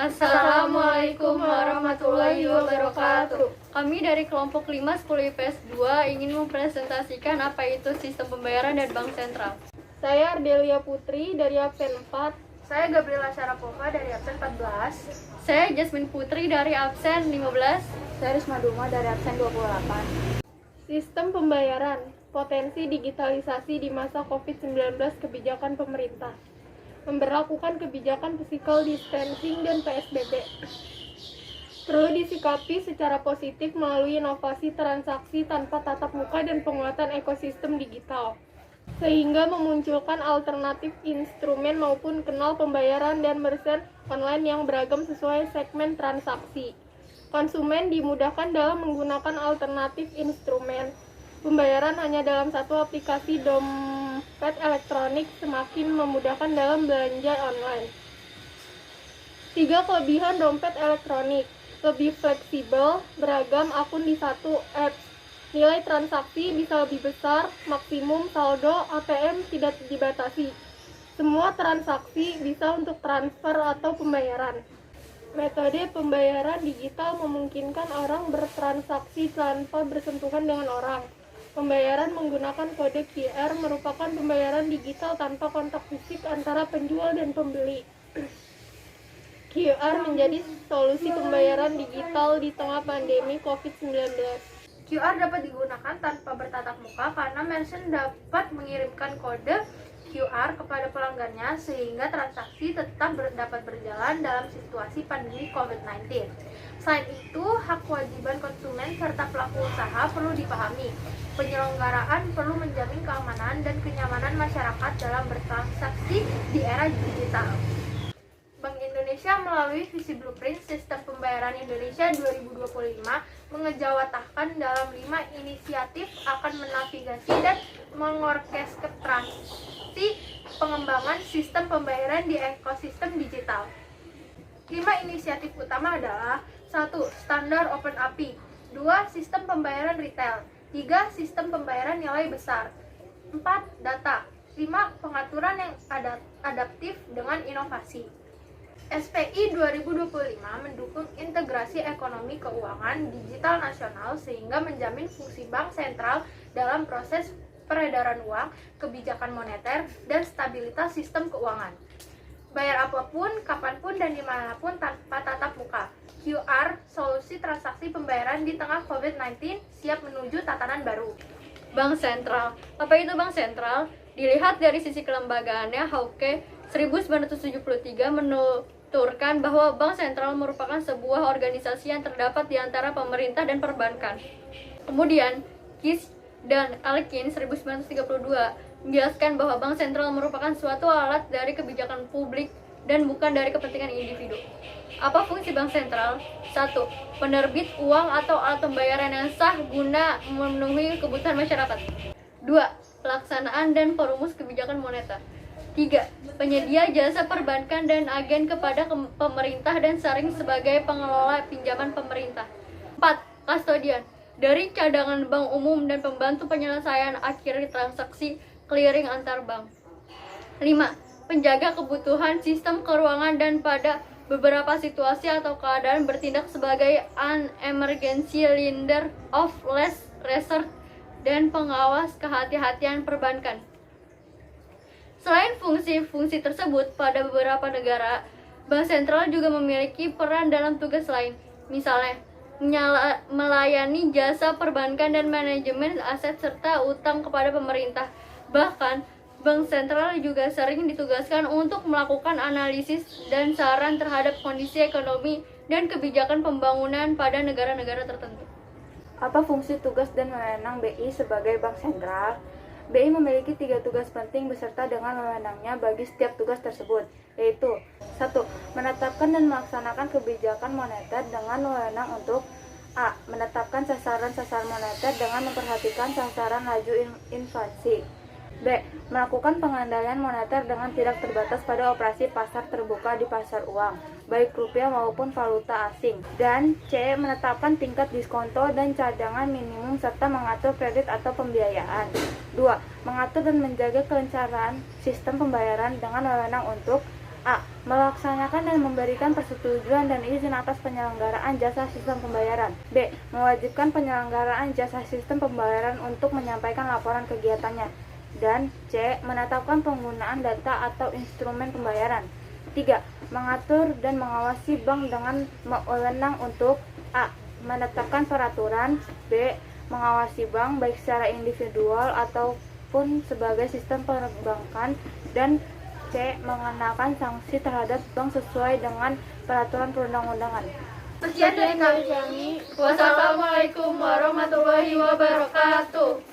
Assalamualaikum warahmatullahi wabarakatuh. Kami dari kelompok 5 10 IPS 2 ingin mempresentasikan apa itu sistem pembayaran dan bank sentral. Saya Ardelia Putri dari absen 4. Saya Gabriela Syarapova dari absen 14. Saya Jasmine Putri dari absen 15. Saya Risma Duma dari absen 28. Sistem pembayaran, potensi digitalisasi di masa COVID-19 kebijakan pemerintah. Memberlakukan kebijakan physical distancing dan PSBB. Perlu disikapi secara positif melalui inovasi transaksi tanpa tatap muka dan penguatan ekosistem digital, sehingga memunculkan alternatif instrumen maupun kanal pembayaran dan merchant online yang beragam sesuai segmen transaksi. Konsumen dimudahkan dalam menggunakan alternatif instrumen pembayaran hanya dalam satu aplikasi dompet elektronik, semakin memudahkan dalam belanja online. 3 kelebihan dompet elektronik: lebih fleksibel, beragam akun di satu apps, nilai transaksi bisa lebih besar, maksimum saldo ATM tidak dibatasi. Semua transaksi bisa untuk transfer atau pembayaran. Metode pembayaran digital memungkinkan orang bertransaksi tanpa bersentuhan dengan orang. Pembayaran menggunakan kode QR merupakan pembayaran digital tanpa kontak fisik antara penjual dan pembeli. QR menjadi solusi pembayaran digital di tengah pandemi COVID-19. QR dapat digunakan tanpa bertatap muka karena merchant dapat mengirimkan kode QR kepada pelanggannya sehingga transaksi tetap dapat berjalan dalam situasi pandemi COVID-19. Selain itu, hak kewajiban konsumen serta pelaku usaha perlu dipahami. Penyelenggaraan perlu menjamin keamanan dan kenyamanan masyarakat dalam bertransaksi di era digital. Bank Indonesia melalui visi blueprint Sistem Pembayaran Indonesia 2025 mengejawantahkan dalam 5 inisiatif akan menavigasi dan mengorkestrasi pengembangan sistem pembayaran di ekosistem digital. 5 inisiatif utama adalah 1. Standar Open API, 2. Sistem pembayaran retail, 3. Sistem pembayaran nilai besar, 4. Data, 5. Pengaturan yang adaptif dengan inovasi. SPI 2025 mendukung integrasi ekonomi keuangan digital nasional sehingga menjamin fungsi bank sentral dalam proses peredaran uang, kebijakan moneter, dan stabilitas sistem keuangan. Bayar apapun, kapanpun, dan dimanapun tanpa tatap muka. QR, solusi transaksi pembayaran di tengah COVID-19, siap menuju tatanan baru. Bank sentral. Apa itu bank sentral? Dilihat dari sisi kelembagaannya, Hauke 1973 menuturkan bahwa bank sentral merupakan sebuah organisasi yang terdapat di antara pemerintah dan perbankan. Kemudian, Kish dan Elkin 1932 menjelaskan bahwa bank sentral merupakan suatu alat dari kebijakan publik dan bukan dari kepentingan individu. Apa fungsi bank sentral? 1. Penerbit uang atau alat pembayaran yang sah guna memenuhi kebutuhan masyarakat. 2. Pelaksanaan dan perumus kebijakan moneter. 3. Penyedia jasa perbankan dan agen kepada pemerintah dan sering sebagai pengelola pinjaman pemerintah. 4. Kustodian, dari cadangan bank umum dan pembantu penyelesaian akhir transaksi clearing antar bank. 5. Penjaga kebutuhan sistem keuangan dan pada beberapa situasi atau keadaan bertindak sebagai an emergency lender of last resort dan pengawas kehati-hatian perbankan. Selain fungsi-fungsi tersebut, pada beberapa negara, bank sentral juga memiliki peran dalam tugas lain, misalnya melayani jasa perbankan dan manajemen aset serta utang kepada pemerintah. Bahkan, bank sentral juga sering ditugaskan untuk melakukan analisis dan saran terhadap kondisi ekonomi dan kebijakan pembangunan pada negara-negara tertentu. Apa fungsi, tugas, dan wewenang BI sebagai bank sentral? BI memiliki 3 tugas penting beserta dengan wewenangnya bagi setiap tugas tersebut, yaitu 1. Menetapkan dan melaksanakan kebijakan moneter dengan wewenang untuk A. Menetapkan sasaran-sasaran moneter dengan memperhatikan sasaran laju inflasi. B. Melakukan pengendalian moneter dengan tidak terbatas pada operasi pasar terbuka di pasar uang, baik rupiah maupun valuta asing. Dan C. Menetapkan tingkat diskonto dan cadangan minimum serta mengatur kredit atau pembiayaan. 2. Mengatur dan menjaga kelancaran sistem pembayaran dengan wewenang untuk A. Melaksanakan dan memberikan persetujuan dan izin atas penyelenggaraan jasa sistem pembayaran. B. Mewajibkan penyelenggaraan jasa sistem pembayaran untuk menyampaikan laporan kegiatannya. Dan C. Menetapkan penggunaan data atau instrumen pembayaran. 3. Mengatur dan mengawasi bank dengan wewenang untuk A. Menetapkan peraturan. B. Mengawasi bank baik secara individual ataupun sebagai sistem perbankan. Dan C. Mengenakan sanksi terhadap bank sesuai dengan peraturan perundang-undangan. Sekian dari kami. Wassalamualaikum warahmatullahi wabarakatuh.